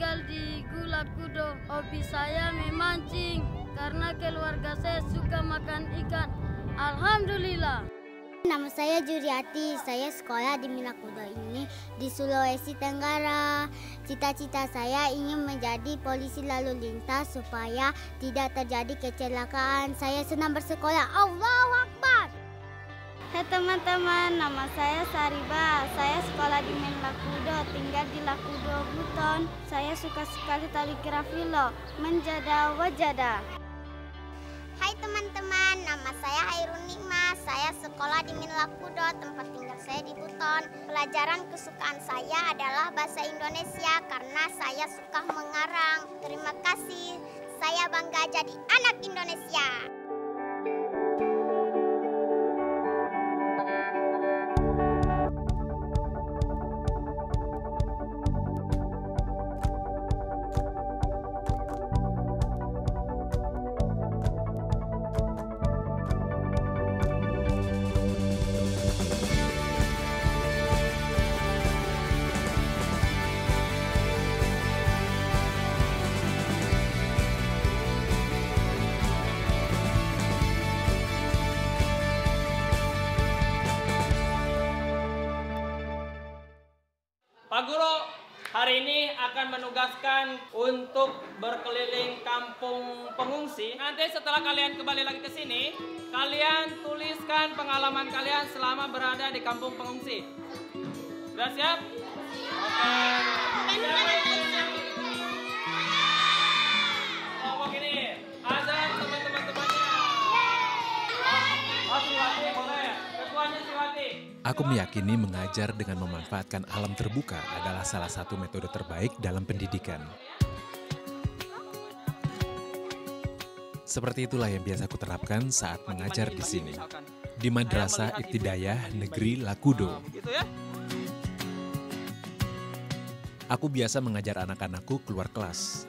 tinggal di Gula Kudo. Hobi saya memancing karena keluarga saya suka makan ikan. Alhamdulillah. Nama saya Juriati, saya sekolah di Minakudo ini di Sulawesi Tenggara. Cita-cita saya ingin menjadi polisi lalu lintas supaya tidak terjadi kecelakaan. Saya senang bersekolah. Allahu Akbar. Hai teman-teman, nama saya Sariba. Saya sekolah di Lakudo, tinggal di Lakudo, Buton. Saya suka sekali tali grafilo, menjada wajada. Hai teman-teman, nama saya Hairun Nikmah. Saya sekolah di Lakudo, tempat tinggal saya di Buton. Pelajaran kesukaan saya adalah bahasa Indonesia karena saya suka mengarang. Terima kasih, saya bangga jadi anak Indonesia. Pak Guru hari ini akan menugaskan untuk berkeliling kampung pengungsi. Nanti setelah kalian kembali lagi ke sini, kalian tuliskan pengalaman kalian selama berada di kampung pengungsi. Sudah siap? Oke. Kelompok ini, azan teman-temannya. Siwati boleh. Ketuanya Siwati. Aku meyakini mengajar dengan memanfaatkan alam terbuka adalah salah satu metode terbaik dalam pendidikan. Seperti itulah yang biasa aku terapkan saat mengajar di sini, di Madrasah Ibtidaiyah Negeri Lakudo. Aku biasa mengajar anak-anakku keluar kelas,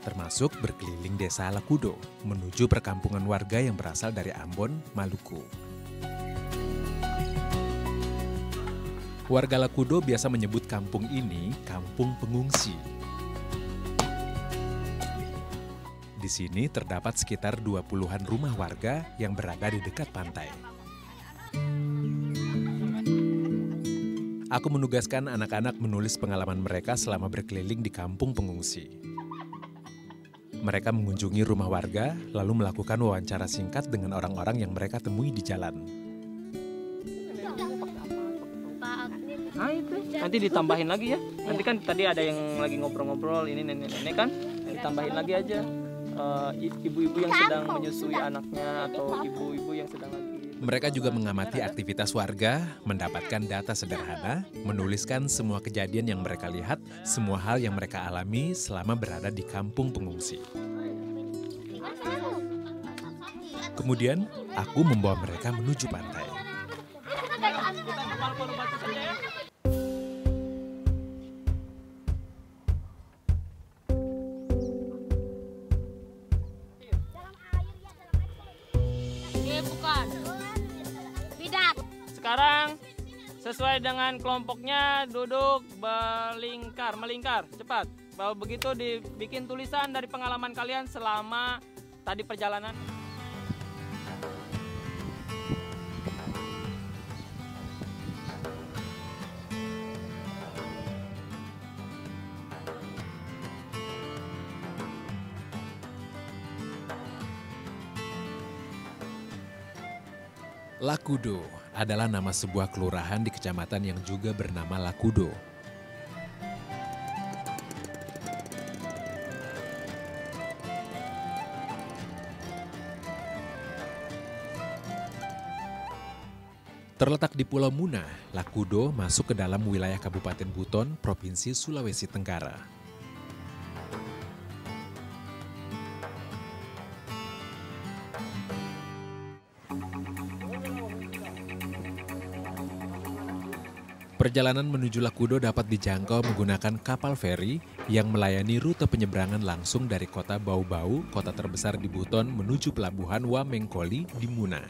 termasuk berkeliling desa Lakudo menuju perkampungan warga yang berasal dari Ambon, Maluku. Warga Lakudo biasa menyebut kampung ini kampung pengungsi. Di sini terdapat sekitar 20-an rumah warga yang berada di dekat pantai. Aku menugaskan anak-anak menulis pengalaman mereka selama berkeliling di kampung pengungsi. Mereka mengunjungi rumah warga, lalu melakukan wawancara singkat dengan orang-orang yang mereka temui di jalan. Nah itu, nanti ditambahin lagi ya. Nanti kan tadi ada yang lagi ngobrol-ngobrol, ini nenek-nenek kan, ditambahin lagi aja. Ibu-ibu yang sedang menyusui anaknya atau ibu-ibu yang sedang lagi. Mereka juga mengamati aktivitas warga, mendapatkan data sederhana, menuliskan semua kejadian yang mereka lihat, semua hal yang mereka alami selama berada di kampung pengungsi. Kemudian, aku membawa mereka menuju pantai. Sekarang sesuai dengan kelompoknya duduk melingkar, cepat. Bahwa begitu dibikin tulisan dari pengalaman kalian selama tadi perjalanan. Lakudo adalah nama sebuah kelurahan di kecamatan yang juga bernama Lakudo. Terletak di Pulau Muna, Lakudo masuk ke dalam wilayah Kabupaten Buton, Provinsi Sulawesi Tenggara. Perjalanan menuju Lakudo dapat dijangkau menggunakan kapal feri yang melayani rute penyeberangan langsung dari kota Bau-Bau, kota terbesar di Buton, menuju pelabuhan Wamengkoli di Muna.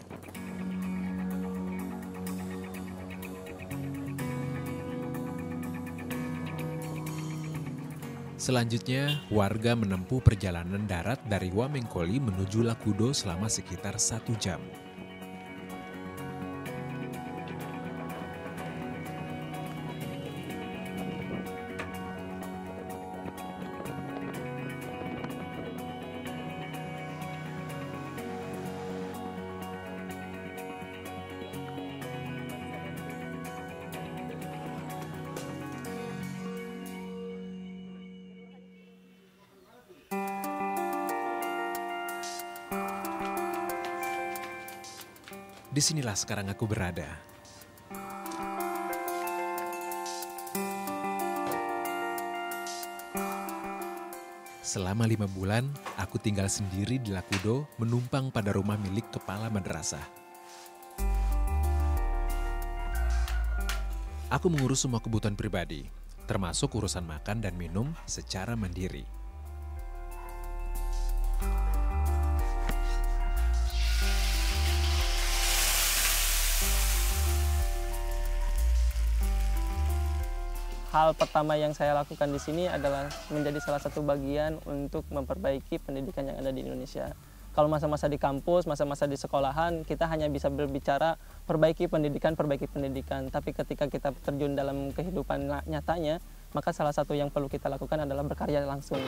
Selanjutnya, warga menempuh perjalanan darat dari Wamengkoli menuju Lakudo selama sekitar 1 jam. Disinilah sekarang aku berada. Selama 5 bulan, aku tinggal sendiri di Lakudo menumpang pada rumah milik kepala madrasah. Aku mengurus semua kebutuhan pribadi, termasuk urusan makan dan minum secara mandiri. Hal pertama yang saya lakukan di sini adalah menjadi salah satu bagian untuk memperbaiki pendidikan yang ada di Indonesia. Kalau masa-masa di kampus, masa-masa di sekolahan, kita hanya bisa berbicara perbaiki pendidikan. Tapi ketika kita terjun dalam kehidupan nyatanya, maka salah satu yang perlu kita lakukan adalah berkarya langsung.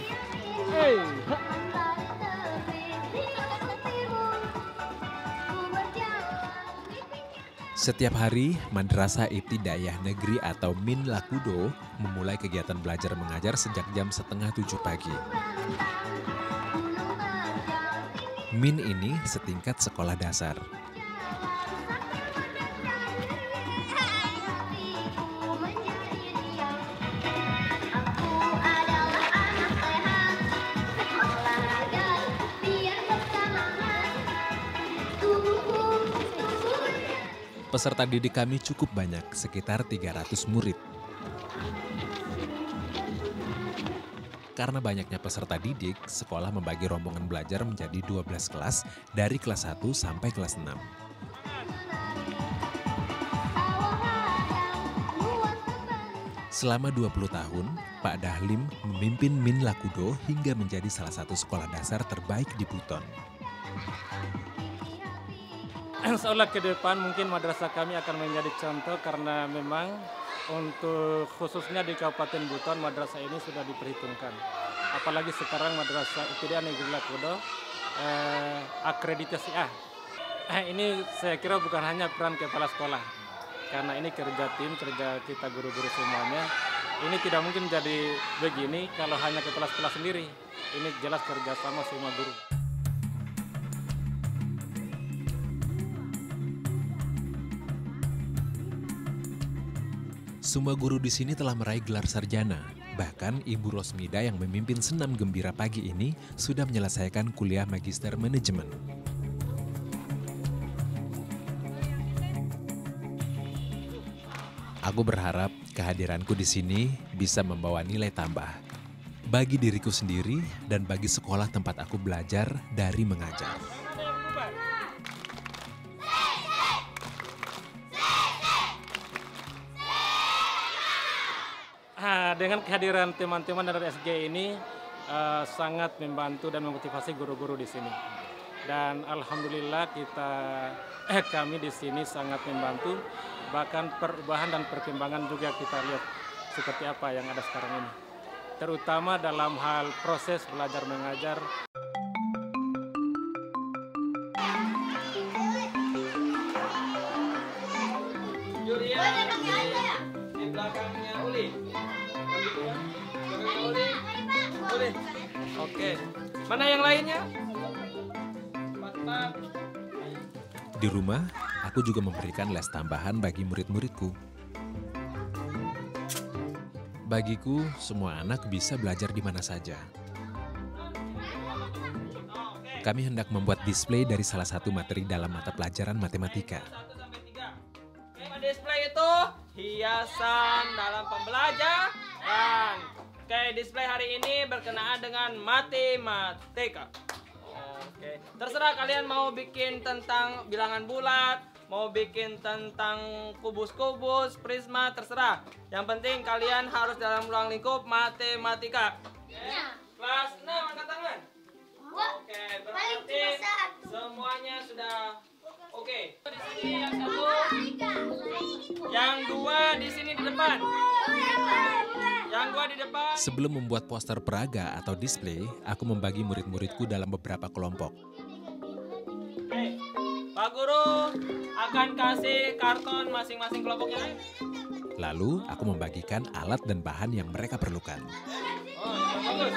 Setiap hari, Madrasah Ibtidaiyah Negeri atau MIN Lakudo memulai kegiatan belajar mengajar sejak jam 6:30 pagi. MIN ini setingkat sekolah dasar. Peserta didik kami cukup banyak, sekitar 300 murid. Karena banyaknya peserta didik, sekolah membagi rombongan belajar menjadi 12 kelas dari kelas 1 sampai kelas 6. Selama 20 tahun, Pak Dahlim memimpin MIN Lakudo hingga menjadi salah satu sekolah dasar terbaik di Buton. Seolah ke depan mungkin madrasah kami akan menjadi contoh karena memang untuk khususnya di Kabupaten Buton madrasah ini sudah diperhitungkan. Apalagi sekarang madrasah Ibtidaiyah Negeri Lakudo akreditasi A. Ini saya kira bukan hanya peran kepala sekolah, karena ini kerja tim, kerja kita guru-guru semuanya. Ini tidak mungkin jadi begini kalau hanya kepala sekolah sendiri. Ini jelas kerjasama semua guru. Semua guru di sini telah meraih gelar sarjana. Bahkan Ibu Rosmida yang memimpin senam gembira pagi ini sudah menyelesaikan kuliah magister manajemen. Aku berharap kehadiranku di sini bisa membawa nilai tambah bagi diriku sendiri dan bagi sekolah tempat aku belajar dari mengajar. Dengan kehadiran teman-teman dari SG ini sangat membantu dan memotivasi guru-guru di sini. Dan alhamdulillah kami di sini sangat membantu. Bahkan perubahan dan perkembangan juga kita lihat seperti apa yang ada sekarang ini. Terutama dalam hal proses belajar mengajar. Di belakangnya Uli. Oke. Mana yang lainnya? Di rumah, aku juga memberikan les tambahan bagi murid-muridku. Bagiku, semua anak bisa belajar di mana saja. Kami hendak membuat display dari salah satu materi dalam mata pelajaran matematika. Display itu hiasan dalam pembelajaran. Oke, display hari ini berkenaan dengan matematika. Oke, terserah kalian mau bikin tentang bilangan bulat, mau bikin tentang kubus-kubus, prisma, terserah. Yang penting kalian harus dalam ruang lingkup matematika. Kelas 6 angkat tangan. Oke, berarti semuanya sudah oke. Di sini yang satu, yang dua di sini di depan. Yang dua di depan. Sebelum membuat poster peraga atau display, aku membagi murid-muridku dalam beberapa kelompok. Oke, Pak Guru akan kasih karton masing-masing kelompoknya. Lalu, aku membagikan alat dan bahan yang mereka perlukan. Oh, bagus.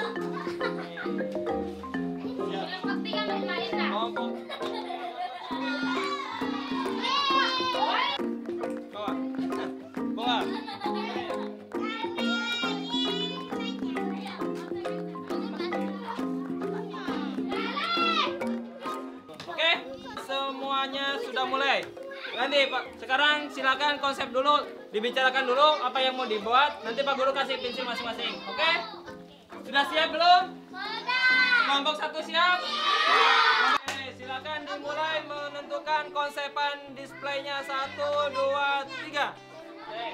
Bawa. Oke, semuanya sudah mulai. Nanti Pak, sekarang silakan konsep dulu, dibicarakan dulu apa yang mau dibuat. Nanti Pak Guru kasih pensil masing-masing. Oke? Sudah siap belum? Kelompok 1 siap? Oke, silakan dimulai menentukan konsepan displaynya 1, 2, 3. Oke.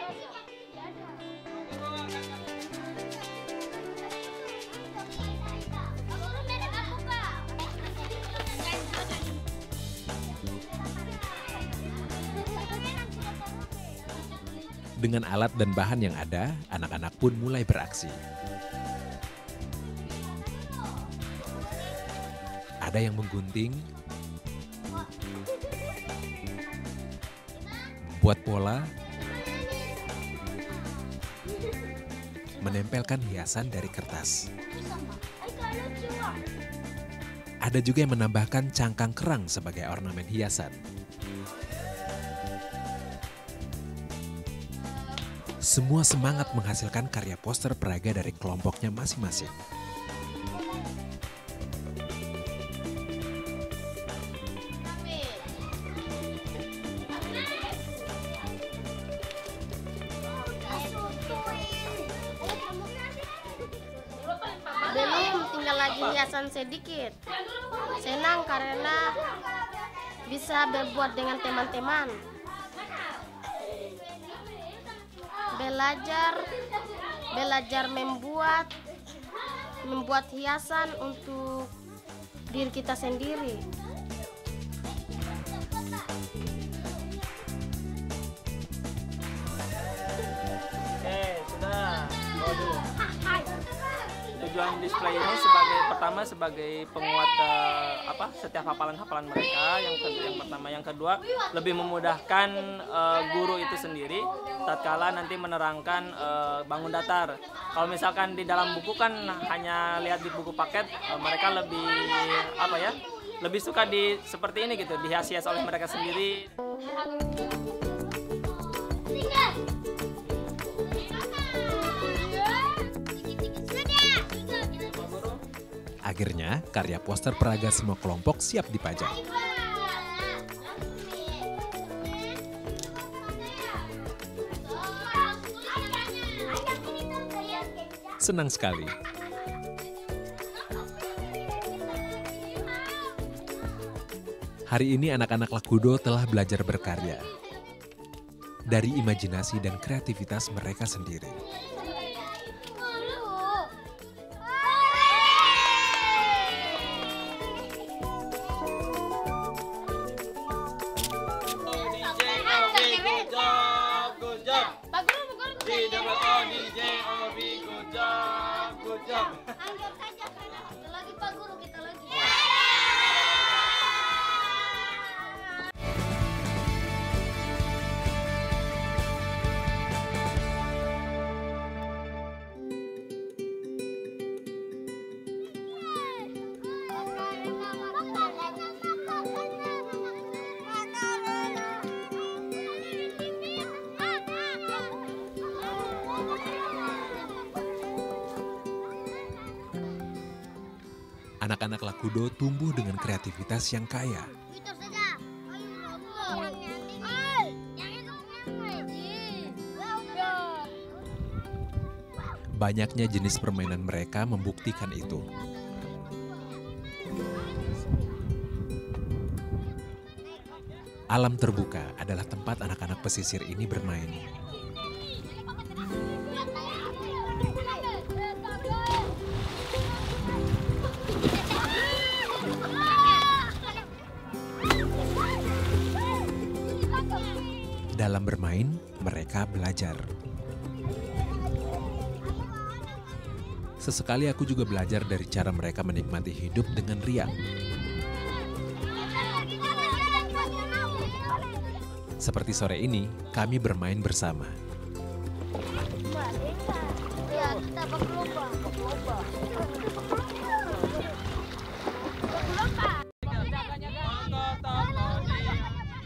Dengan alat dan bahan yang ada, anak-anak pun mulai beraksi. Ada yang menggunting, buat pola, menempelkan hiasan dari kertas. Ada juga yang menambahkan cangkang kerang sebagai ornamen hiasan. Semua semangat menghasilkan karya poster peraga dari kelompoknya masing-masing. Belum, tinggal lagi hiasan sedikit. Senang karena bisa berbuat dengan teman-teman. Belajar membuat hiasan untuk diri kita sendiri. Oke, sudah. Bawa dulu. Tujuan display ini sebagai penguat setiap hafalan-hafalan mereka. Yang pertama, yang kedua lebih memudahkan guru itu sendiri tatkala nanti menerangkan bangun datar. Kalau misalkan di dalam buku kan hanya lihat di buku paket, mereka lebih suka seperti ini gitu, dihias-hias oleh mereka sendiri. Akhirnya, karya poster peraga semua kelompok siap dipajang. Senang sekali. Hari ini anak-anak Lakudo telah belajar berkarya. Dari imajinasi dan kreativitas mereka sendiri. Lagi Pak Guru, kita lagi. Anak-anak Lakudo tumbuh dengan kreativitas yang kaya. Banyaknya jenis permainan mereka membuktikan itu. Alam terbuka adalah tempat anak-anak pesisir ini bermain. Dalam bermain, mereka belajar. Sesekali aku juga belajar dari cara mereka menikmati hidup dengan riang. Seperti sore ini, kami bermain bersama.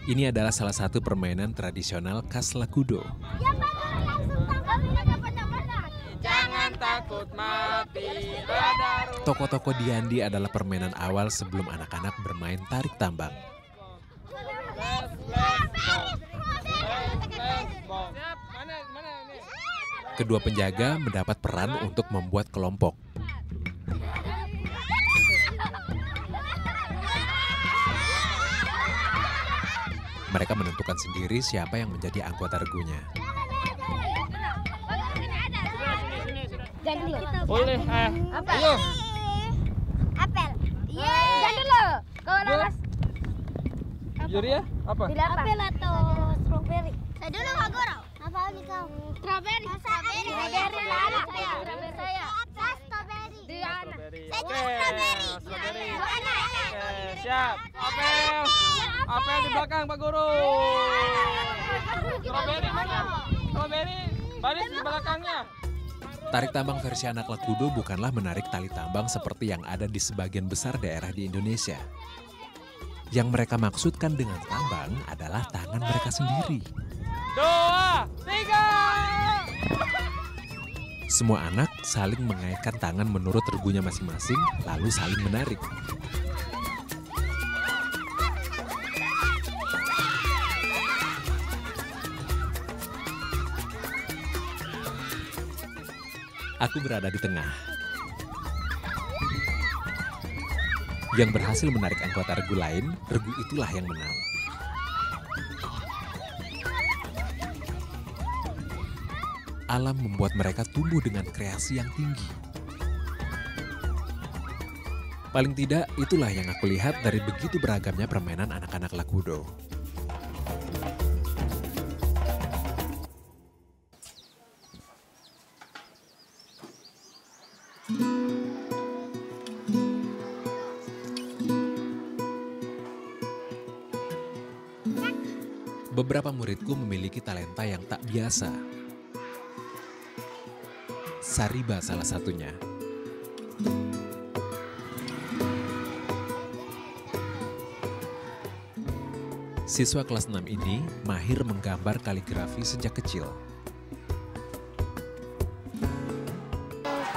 Ini adalah salah satu permainan tradisional khas Lakudo. Jangan takut mati. Toko-toko Diandi adalah permainan awal sebelum anak-anak bermain tarik tambang. Kedua penjaga mendapat peran untuk membuat kelompok. Mereka menentukan sendiri siapa yang menjadi anggota regunya. Boleh, ayo. Apel. Iya. Jangan dulu. Kalau naras. Juri ya? Apa? Apel atau strawberry? Saya dulu Kak Goro. Apa lagi kau? Strawberry. Strawberry. Saya. Strawberry. Diana. Saya juga strawberry. Siap. Apel di belakang Pak Guru. Strawberry mana? Strawberry baris di belakangnya. Tarik tambang versi anak Lakudo bukanlah menarik tali tambang seperti yang ada di sebagian besar daerah di Indonesia. Yang mereka maksudkan dengan tambang adalah tangan mereka sendiri. 2, 3. Semua anak saling mengaitkan tangan menurut regunya masing-masing, lalu saling menarik. Aku berada di tengah. Yang berhasil menarik anggota regu lain, regu itulah yang menang. Alam membuat mereka tumbuh dengan kreasi yang tinggi. Paling tidak, itulah yang aku lihat dari begitu beragamnya permainan anak-anak Lakudo. Beberapa muridku memiliki talenta yang tak biasa. Sariba salah satunya. Siswa kelas 6 ini mahir menggambar kaligrafi sejak kecil.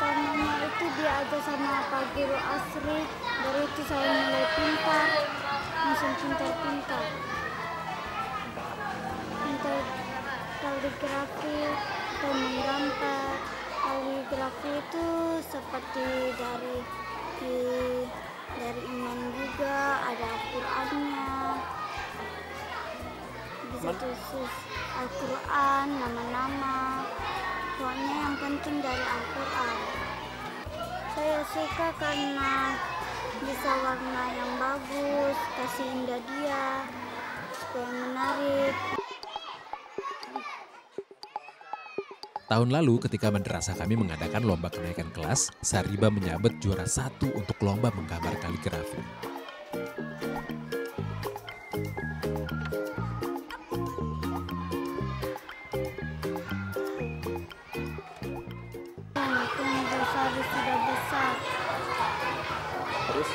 Karena itu diajar sama Pak Guru Asri, dari itu saya mulai pintar, langsung pintar-pintar. Pintar kaligrafi dan menggambar. Kaligrafi itu seperti dari iman juga, ada Al-Qur'annya. Bisa tulis Al-Qur'an, nama-nama. Pokoknya yang penting dari Al-Qur'an. Saya suka karena bisa warna yang bagus, kasih indah dia, supaya menarik. Tahun lalu ketika madrasah kami mengadakan lomba kenaikan kelas, Sariba menyabet juara 1 untuk lomba menggambar kaligrafi. Sari sudah besar. Terus?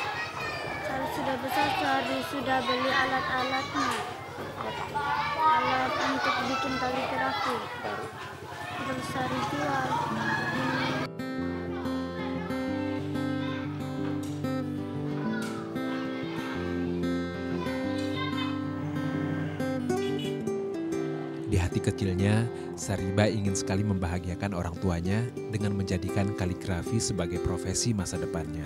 Sari sudah besar, Sari sudah beli alat-alatnya. Alat untuk bikin kaligrafi. Terus Sari jual. Di hati kecilnya, Sariba ingin sekali membahagiakan orang tuanya dengan menjadikan kaligrafi sebagai profesi masa depannya.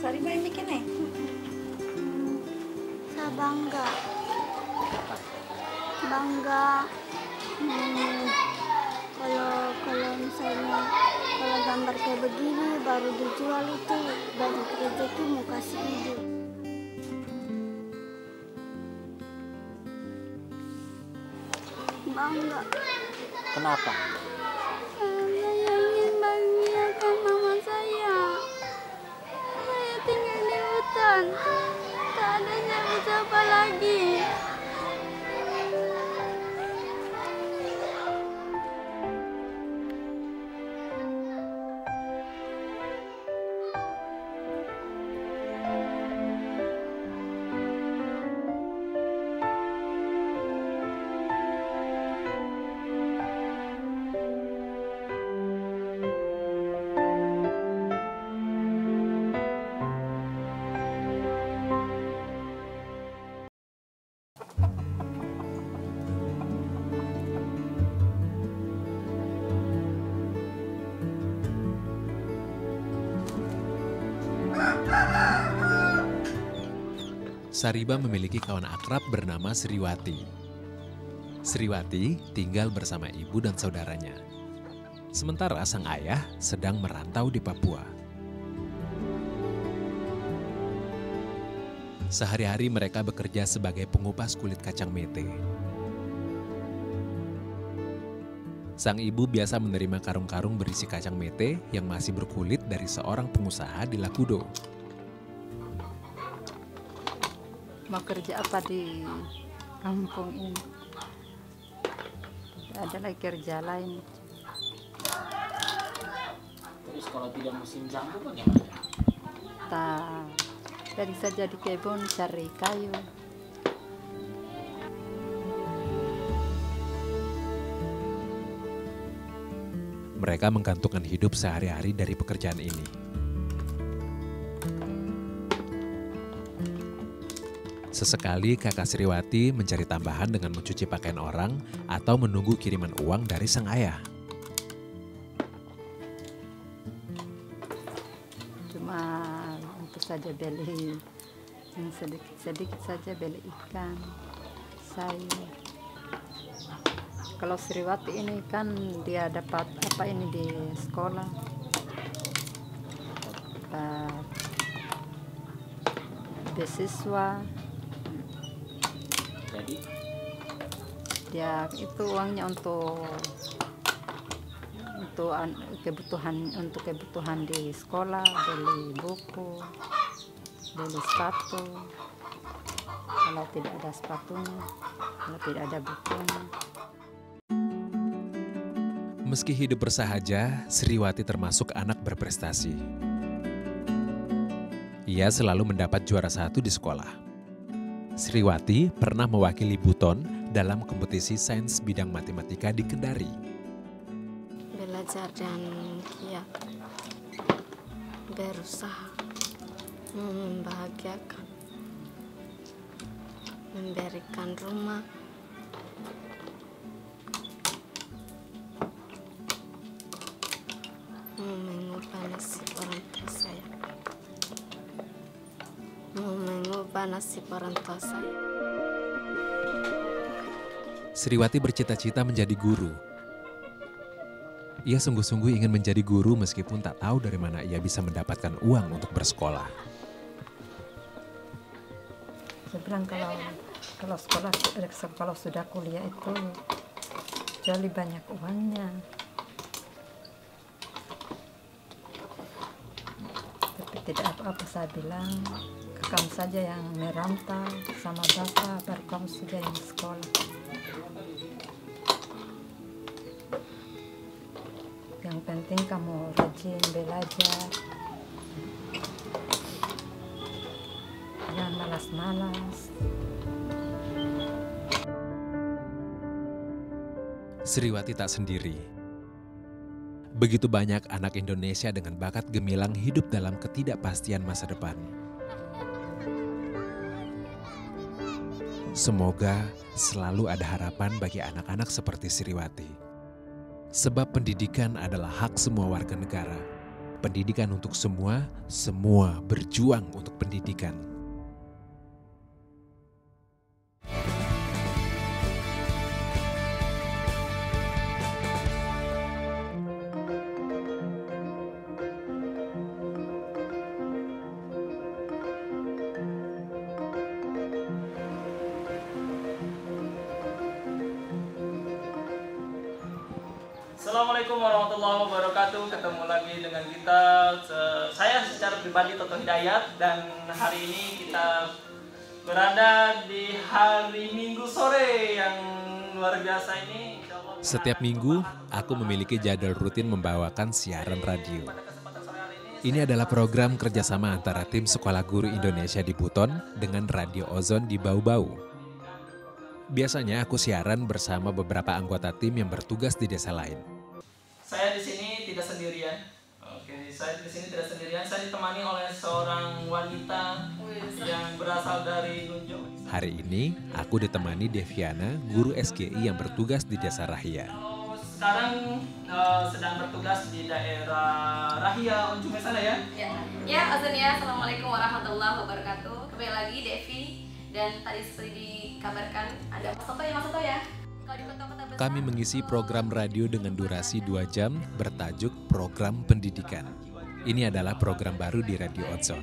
Sariba yang bikin nih? Saya bangga. Kalau misalnya kalau gambar kayak begini baru dijual itu banyak rezeki mau kasih ibu. bangga. Kenapa? Saya ingin bahagiakan mama saya. Saya tinggal di hutan, tak ada siapa-siapa lagi. Sariba memiliki kawan akrab bernama Sriwati. Sriwati tinggal bersama ibu dan saudaranya. Sementara sang ayah sedang merantau di Papua. Sehari-hari mereka bekerja sebagai pengupas kulit kacang mete. Sang ibu biasa menerima karung-karung berisi kacang mete yang masih berkulit dari seorang pengusaha di Lakudo. Mau kerja apa di kampung ini? Tidak ada lagi kerja lain. Terus kalau tidak musim jambu bagaimana? Tak, dari saja di kebun cari kayu. Mereka menggantungkan hidup sehari-hari dari pekerjaan ini. Sesekali kakak Sriwati mencari tambahan dengan mencuci pakaian orang atau menunggu kiriman uang dari sang ayah. Cuma untuk saja beli yang sedikit-sedikit saja, beli ikan, sayur. Kalau Sriwati ini kan dia dapat apa ini di sekolah, dapat beasiswa. Jadi Ya itu uangnya untuk kebutuhan di sekolah, beli buku, beli sepatu. Kalau tidak ada sepatunya, kalau tidak ada bukunya. Meski hidup bersahaja, Sriwati termasuk anak berprestasi. Ia selalu mendapat juara 1 di sekolah. Sriwati pernah mewakili Buton dalam kompetisi sains bidang matematika di Kendari. Belajar dan giat, berusaha, membahagiakan, memberikan rumah, mengubah nasib orang tua saya. Mengubah nasib orang tua saya. Sriwati bercita-cita menjadi guru. Ia sungguh-sungguh ingin menjadi guru meskipun tak tahu dari mana ia bisa mendapatkan uang untuk bersekolah. Saya bilang kalau sekolah, kalau sudah kuliah itu jadi banyak uangnya. Tapi tidak apa-apa, saya bilang kamu saja yang merantau sama bapak, baru kamu saja yang sekolah. Yang penting kamu rajin belajar, jangan malas-malas. Sriwati tak sendiri. Begitu banyak anak Indonesia dengan bakat gemilang hidup dalam ketidakpastian masa depan. Semoga selalu ada harapan bagi anak-anak seperti Sriwati. Sebab pendidikan adalah hak semua warga negara. Pendidikan untuk semua, semua berjuang untuk pendidikan. Assalamualaikum warahmatullahi wabarakatuh. Ketemu lagi dengan kita. Saya secara pribadi Toto Hidayat, dan hari ini kita berada di hari Minggu sore yang luar biasa ini. Setiap minggu, aku memiliki jadwal rutin membawakan siaran radio. Ini adalah program kerjasama antara tim Sekolah Guru Indonesia di Buton dengan Radio Ozon di Bau-Bau. Biasanya aku siaran bersama beberapa anggota tim yang bertugas di desa lain. Saya di sini tidak sendirian. Oke, saya di sini tidak sendirian. Saya ditemani oleh seorang wanita yang berasal dari Nunjuk. Hari ini, aku ditemani Deviana, guru SGI yang bertugas di Desa Rahia. Sekarang sedang bertugas di daerah Rahia, Unjung sana ya? Ya, Ozon ya. Assalamualaikum warahmatullahi wabarakatuh. Kembali lagi Devi, dan tadi seperti dikabarkan ada Mas Toto ya. Kalau di kota-kota besar, Kami mengisi program radio dengan durasi 2 jam bertajuk Program Pendidikan. Ini adalah program baru di Radio Ozon.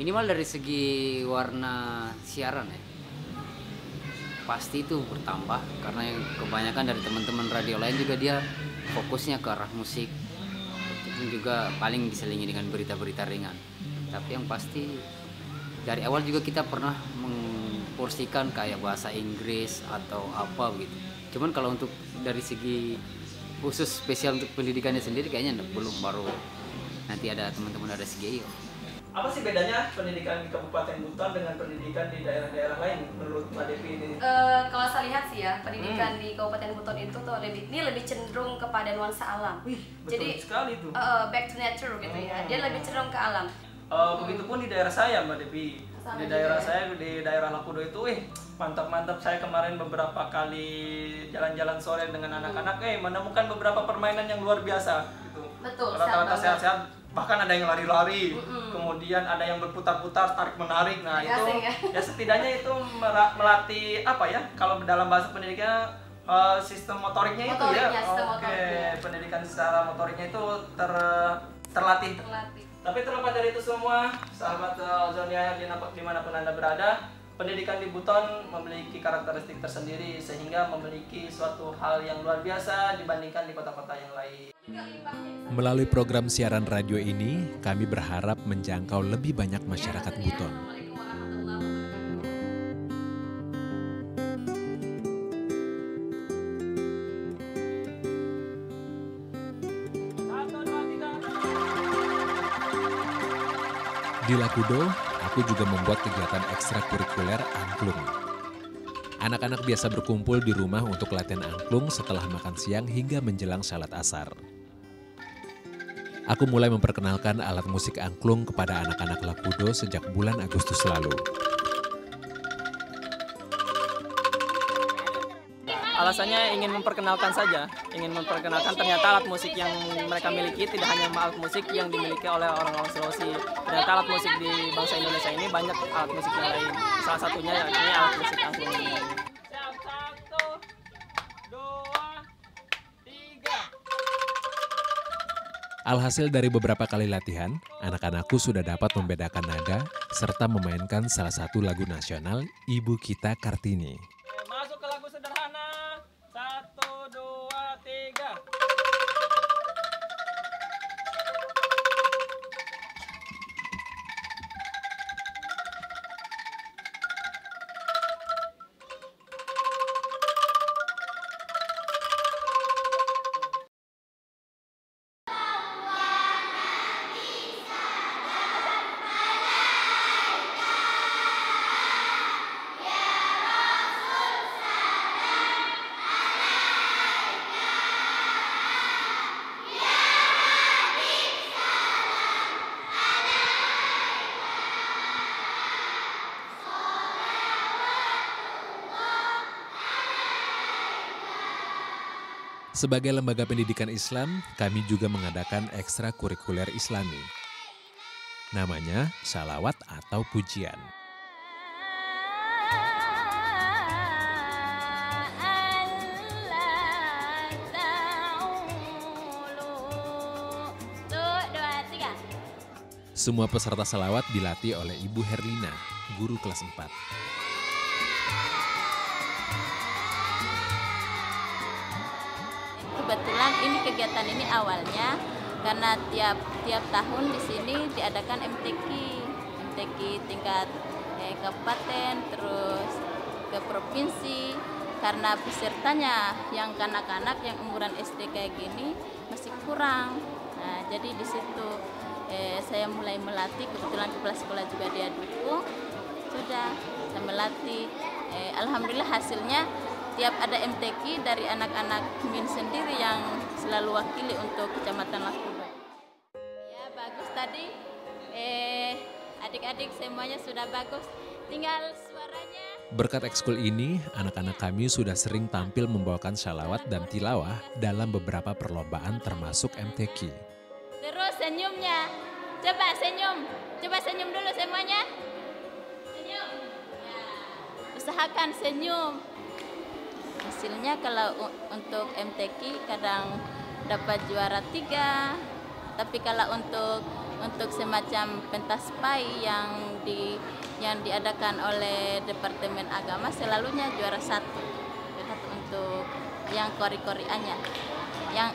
Minimal dari segi warna siaran ya, pasti itu bertambah, karena yang kebanyakan dari teman-teman radio lain juga dia fokusnya ke arah musik, itu juga paling diselingi dengan berita-berita ringan. Tapi yang pasti dari awal juga kita pernah memporsikan kayak bahasa Inggris atau apa gitu. Cuman kalau untuk dari segi khusus spesial untuk pendidikannya sendiri kayaknya belum, baru nanti ada teman-teman dari SGI. Apa sih bedanya pendidikan di Kabupaten Buton dengan pendidikan di daerah-daerah lain menurut Mbak Devi ini? Kalau saya lihat sih ya, pendidikan di Kabupaten Buton itu tuh lebih cenderung kepada nuansa alam. Betul sekali tuh. Back to nature gitu ya. Dia lebih cenderung ke alam. Begitupun di daerah saya Mbak Devi. Di daerah saya, di daerah Lakudo itu, mantap-mantap. Saya kemarin beberapa kali jalan-jalan sore dengan anak-anak, menemukan beberapa permainan yang luar biasa gitu. Betul. Rata-rata sehat-sehat, bahkan ada yang lari-lari, kemudian ada yang berputar-putar, tarik-menarik. Nah itu, ya setidaknya itu melatih apa ya? Kalau dalam bahasa pendidikan sistem motoriknya itu ya. Pendidikan secara motoriknya itu terlatih. Tapi terlepas dari itu semua, sahabat Ozonia dimanapun Anda berada, pendidikan di Buton memiliki karakteristik tersendiri sehingga memiliki suatu hal yang luar biasa dibandingkan di kota-kota yang lain. Melalui program siaran radio ini, kami berharap menjangkau lebih banyak masyarakat Buton. Di Lakudo, aku juga membuat kegiatan ekstrakurikuler angklung. Anak-anak biasa berkumpul di rumah untuk latihan angklung setelah makan siang hingga menjelang salat asar. Aku mulai memperkenalkan alat musik angklung kepada anak-anak Lakudo sejak bulan Agustus lalu. Alasannya ingin memperkenalkan saja, ternyata alat musik yang mereka miliki tidak hanya alat musik yang dimiliki oleh orang-orang Sulawesi. Ternyata alat musik di bangsa Indonesia ini banyak alat musik yang lain. Salah satunya yakni alat musik angklung ini. 1, 2, 3. Alhasil dari beberapa kali latihan, anak-anakku sudah dapat membedakan nada serta memainkan salah satu lagu nasional Ibu Kita Kartini. Masuk ke lagu sederhana. 1, 2, 3. Sebagai lembaga pendidikan Islam, kami juga mengadakan ekstrakurikuler Islami. Namanya salawat atau pujian. Semua peserta salawat dilatih oleh Ibu Herlina, guru kelas 4. Kebetulan ini kegiatan ini awalnya karena tiap tahun di sini diadakan MTQ tingkat kabupaten terus ke provinsi, karena pesertanya yang kanak-kanak yang umuran SD kayak gini masih kurang. Nah, jadi di situ saya mulai melatih, kebetulan kepala sekolah juga dia dukung, sudah saya melatih. Alhamdulillah hasilnya tiap ada MTQ dari anak-anak Min sendiri yang selalu wakili untuk Kecamatan Lakudo. Ya bagus tadi, adik-adik semuanya sudah bagus, tinggal suaranya. Berkat ekskul ini, anak-anak kami sudah sering tampil membawakan shalawat dan tilawah dalam beberapa perlombaan termasuk MTQ. Terus senyumnya, coba senyum dulu semuanya. Senyum, ya. Usahakan senyum. Hasilnya kalau untuk MTQ kadang dapat juara 3, tapi kalau untuk semacam pentas pai yang diadakan oleh Departemen Agama selalunya juara 1 untuk yang kori-koriannya.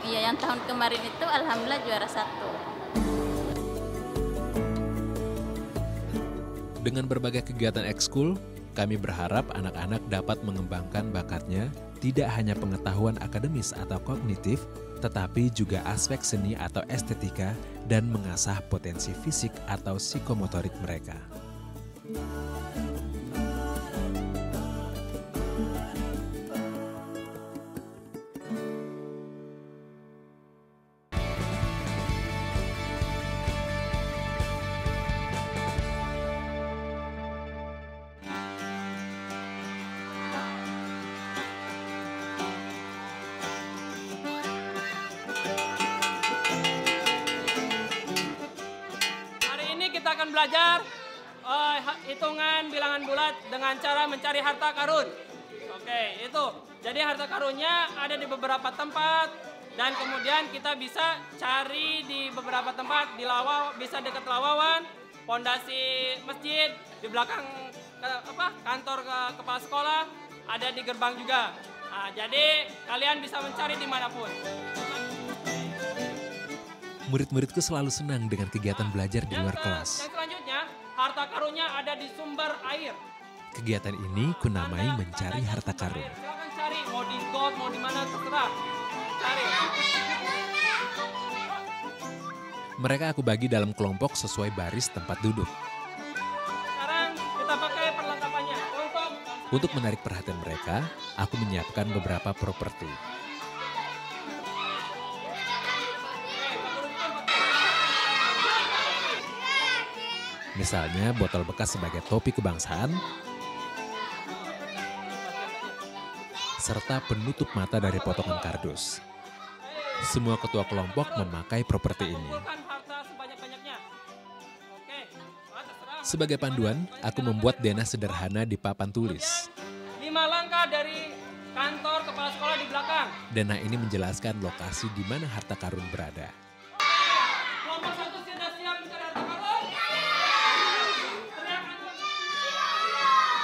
Yang tahun kemarin itu alhamdulillah juara 1. Dengan berbagai kegiatan ekskul, kami berharap anak-anak dapat mengembangkan bakatnya tidak hanya pengetahuan akademis atau kognitif, tetapi juga aspek seni atau estetika dan mengasah potensi fisik atau psikomotorik mereka. Kita akan belajar hitungan bilangan bulat dengan cara mencari harta karun. Oke, itu. Jadi harta karunnya ada di beberapa tempat dan kemudian kita bisa cari di beberapa tempat, di bisa dekat Lawawan, pondasi masjid, di belakang kantor kepala sekolah, ada di gerbang juga. Nah, jadi kalian bisa mencari dimanapun. Murid-muridku selalu senang dengan kegiatan belajar di luar kelas. Yang selanjutnya, harta karunnya ada di sumber air. Kegiatan ini kunamai mencari harta karun. Silakan cari, mau di got, mau di mana terserah. Cari. Mereka aku bagi dalam kelompok sesuai baris tempat duduk. Sekarang kita pakai perlengkapannya. Untuk menarik perhatian mereka, aku menyiapkan beberapa properti. Misalnya botol bekas sebagai topi kebangsaan, serta penutup mata dari potongan kardus. Semua ketua kelompok memakai properti ini. Sebagai panduan, aku membuat denah sederhana di papan tulis. 5 langkah dari kantor kepala sekolah di belakang. Denah ini menjelaskan lokasi di mana harta karun berada. Kelompok 1 sudah siap mencari harta karun?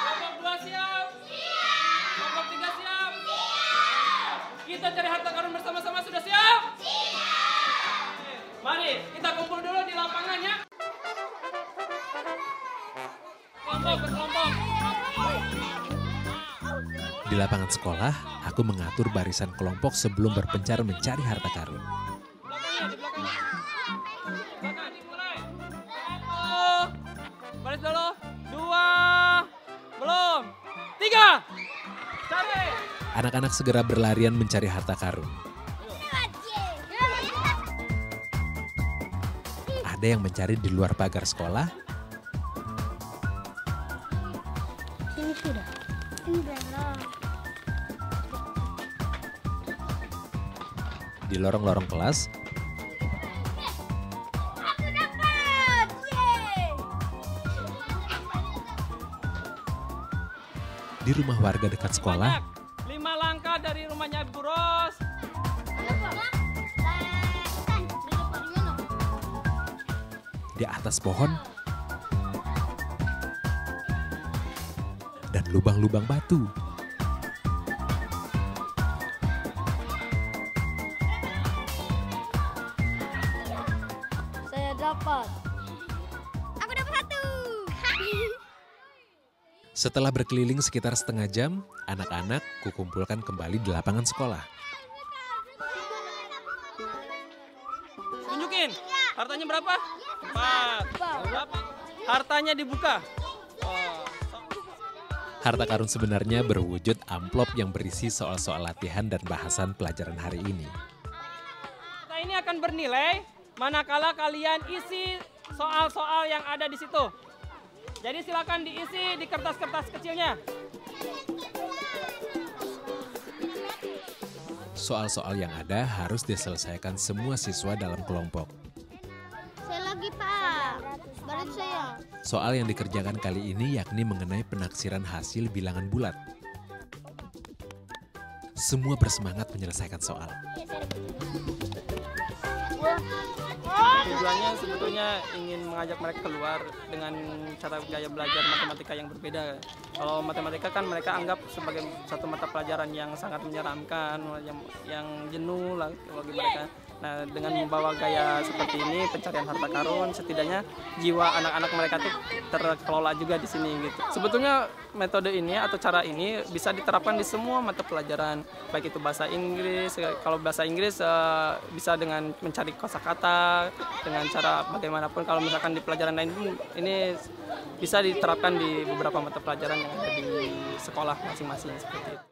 Kelompok 2 siap? Kelompok 3 siap? Kita cari harta karun bersama-sama, sudah siap? Mari kita kumpul dulu di lapangan ya. Kelompok berkelompok. Di lapangan sekolah, aku mengatur barisan kelompok sebelum berpencar mencari harta karun. Baris dulu. 2, belum. 3, cari. Anak-anak segera berlarian mencari harta karun. Ada yang mencari di luar pagar sekolah. Ini sudah. Ini belum. Di lorong-lorong kelas. Di rumah warga dekat sekolah. 5 langkah dari rumahnya Bu Ros. Di atas pohon. Dan lubang-lubang batu. Setelah berkeliling sekitar setengah jam, anak-anak kukumpulkan kembali di lapangan sekolah. Tunjukin, hartanya berapa? 4. Berapa? Hartanya dibuka. Harta karun sebenarnya berwujud amplop yang berisi soal-soal latihan dan bahasan pelajaran hari ini. Kita ini akan bernilai manakala kalian isi soal-soal yang ada di situ. Jadi silakan diisi di kertas-kertas kecilnya. Soal-soal yang ada harus diselesaikan semua siswa dalam kelompok. Saya lagi, Pak. Barat saya. Soal yang dikerjakan kali ini yakni mengenai penaksiran hasil bilangan bulat. Semua bersemangat menyelesaikan soal. Tujuannya sebetulnya ingin mengajak mereka keluar dengan cara gaya belajar matematika yang berbeda. Kalau matematika kan mereka anggap sebagai satu mata pelajaran yang sangat menyeramkan, yang jenuh lah bagi mereka. Nah, dengan membawa gaya seperti ini, pencarian harta karun, setidaknya jiwa anak-anak mereka tuh terkelola juga di sini gitu. Sebetulnya metode ini atau cara ini bisa diterapkan di semua mata pelajaran, baik itu bahasa Inggris. Kalau bahasa Inggris bisa dengan mencari kosakata, dengan cara bagaimanapun. Kalau misalkan di pelajaran lain ini bisa diterapkan di beberapa mata pelajaran yang ada di sekolah masing-masing seperti itu.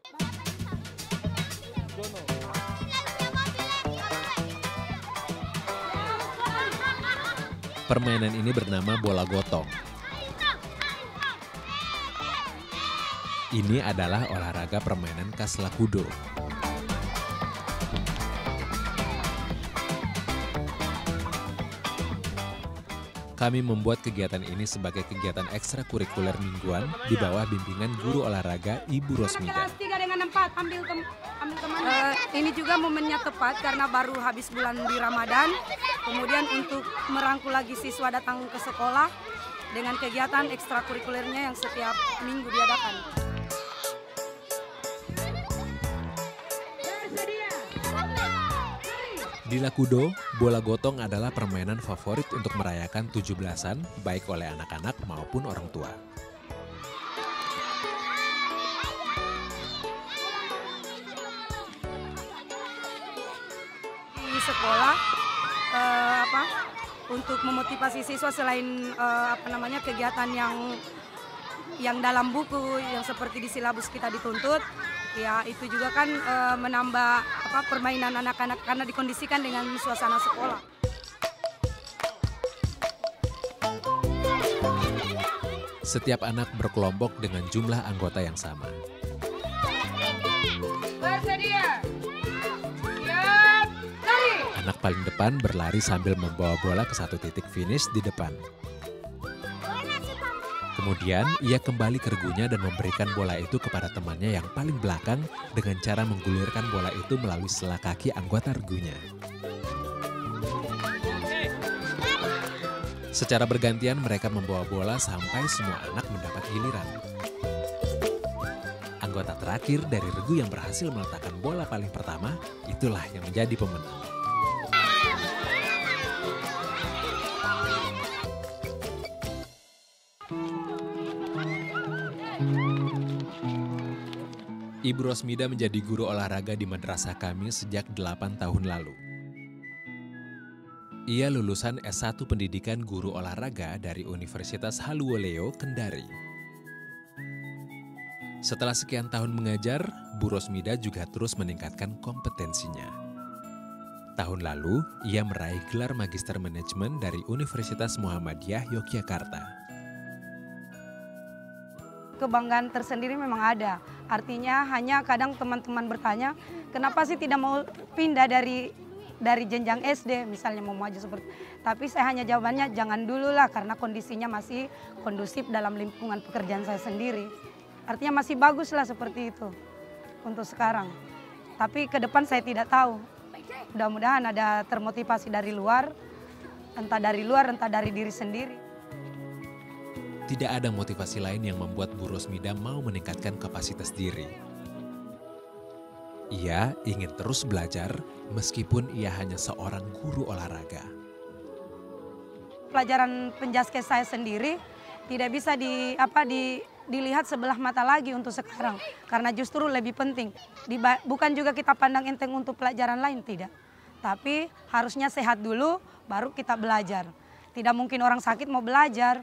Permainan ini bernama bola gotong. Ini adalah olahraga permainan khas Lakudo. Kami membuat kegiatan ini sebagai kegiatan ekstrakurikuler mingguan di bawah bimbingan guru olahraga Ibu Rosmida. Kelas 3 dengan 4, ambil kemana? Ini juga momennya tepat karena baru habis bulan di Ramadan. Kemudian untuk merangkul lagi siswa datang ke sekolah dengan kegiatan ekstrakurikulernya yang setiap minggu diadakan. Di Lakudo, bola gotong adalah permainan favorit untuk merayakan 17-an baik oleh anak-anak maupun orang tua. Di sekolah untuk memotivasi siswa selain kegiatan yang dalam buku yang seperti di silabus kita dituntut, ya itu juga kan menambah permainan anak-anak karena dikondisikan dengan suasana sekolah. Setiap anak berkelompok dengan jumlah anggota yang sama. Bersedia. Siap, lari. Anak paling depan berlari sambil membawa bola ke satu titik finish di depan. Kemudian ia kembali ke regunya dan memberikan bola itu kepada temannya yang paling belakang dengan cara menggulirkan bola itu melalui sela kaki anggota regunya. Secara bergantian mereka membawa bola sampai semua anak mendapat giliran. Anggota terakhir dari regu yang berhasil meletakkan bola paling pertama, itulah yang menjadi pemenang. Ibu Rosmida menjadi guru olahraga di madrasah kami sejak 8 tahun lalu. Ia lulusan S1 Pendidikan Guru Olahraga dari Universitas Haluoleo, Kendari. Setelah sekian tahun mengajar, Bu Rosmida juga terus meningkatkan kompetensinya. Tahun lalu, ia meraih gelar Magister Manajemen dari Universitas Muhammadiyah Yogyakarta. Kebanggaan tersendiri memang ada. Artinya hanya kadang teman-teman bertanya, kenapa sih tidak mau pindah dari jenjang SD, misalnya mau maju seperti. Tapi saya hanya jawabannya jangan dulu lah karena kondisinya masih kondusif dalam lingkungan pekerjaan saya sendiri. Artinya masih bagus lah seperti itu untuk sekarang. Tapi ke depan saya tidak tahu. Mudah-mudahan ada termotivasi dari luar, entah dari diri sendiri. Tidak ada motivasi lain yang membuat Bu Rosmida mau meningkatkan kapasitas diri. Ia ingin terus belajar meskipun ia hanya seorang guru olahraga. Pelajaran penjaskes saya sendiri tidak bisa dilihat sebelah mata lagi untuk sekarang. Karena justru lebih penting. Bukan juga kita pandang enteng untuk pelajaran lain, tidak. Tapi harusnya sehat dulu, baru kita belajar. Tidak mungkin orang sakit mau belajar.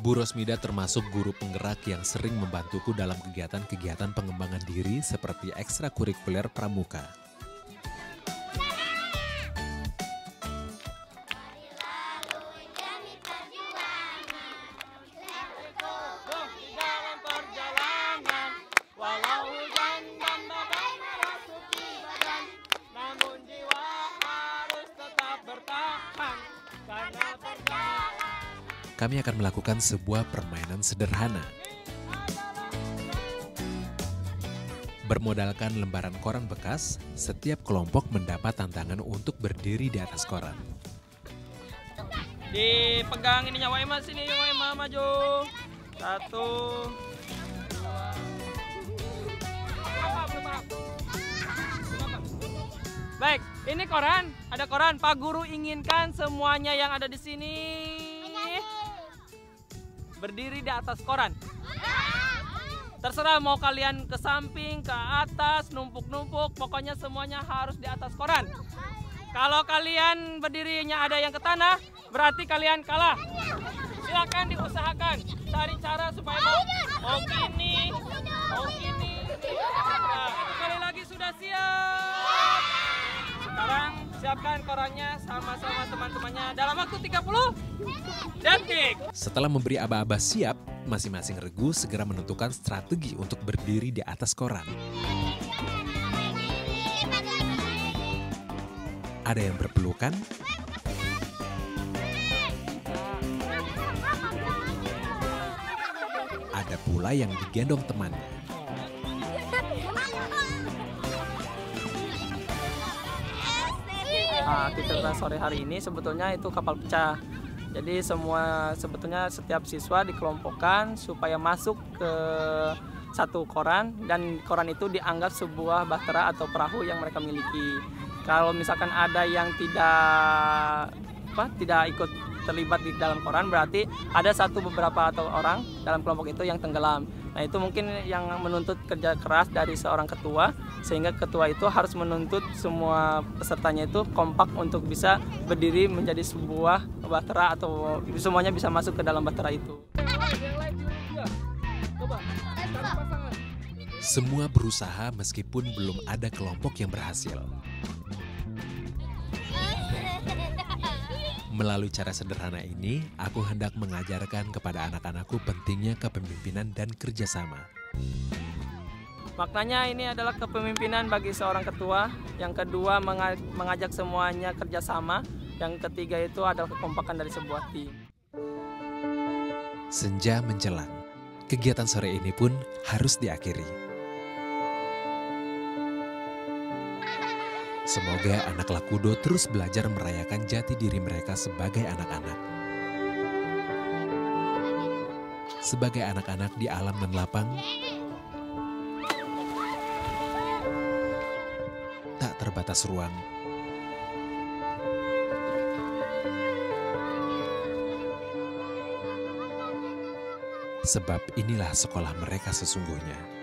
Bu Rosmida termasuk guru penggerak yang sering membantuku dalam kegiatan-kegiatan pengembangan diri seperti ekstrakurikuler pramuka. Kami akan melakukan sebuah permainan sederhana. Bermodalkan lembaran koran bekas, setiap kelompok mendapat tantangan untuk berdiri di atas koran. Dipegang ininya Waima, sini Waima, maju. 1. Baik, ini koran, ada koran. Pak Guru inginkan semuanya yang ada di sini berdiri di atas koran. Terserah mau kalian ke samping, ke atas, numpuk-numpuk, pokoknya semuanya harus di atas koran. Kalau kalian berdirinya ada yang ke tanah, berarti kalian kalah. Silakan diusahakan, cari cara supaya mau gini. Nah, sekali lagi sudah siap. Sekarang siapkan korannya sama-sama teman-temannya dalam waktu 30 detik. Setelah memberi aba-aba siap, masing-masing regu segera menentukan strategi untuk berdiri di atas koran. Ada yang berpelukan, ada pula yang digendong temannya. Aktivitas sore hari ini sebetulnya itu kapal pecah. Jadi sebetulnya setiap siswa dikelompokkan supaya masuk ke satu koran dan koran itu dianggap sebuah bahtera atau perahu yang mereka miliki. Kalau misalkan ada yang tidak ikut terlibat di dalam koran, berarti ada beberapa orang dalam kelompok itu yang tenggelam. Nah, itu mungkin yang menuntut kerja keras dari seorang ketua, sehingga ketua itu harus menuntut semua pesertanya itu kompak untuk bisa berdiri menjadi sebuah bahtera atau semuanya bisa masuk ke dalam bahtera itu. Semua berusaha meskipun belum ada kelompok yang berhasil. Melalui cara sederhana ini, aku hendak mengajarkan kepada anak-anakku pentingnya kepemimpinan dan kerjasama. Maknanya ini adalah kepemimpinan bagi seorang ketua. Yang kedua mengajak semuanya kerjasama. Yang ketiga itu adalah kekompakan dari sebuah tim. Senja menjelang, kegiatan sore ini pun harus diakhiri. Semoga anak Lakudo terus belajar merayakan jati diri mereka sebagai anak-anak. Sebagai anak-anak di alam dan lapang, tak terbatas ruang. Sebab inilah sekolah mereka sesungguhnya.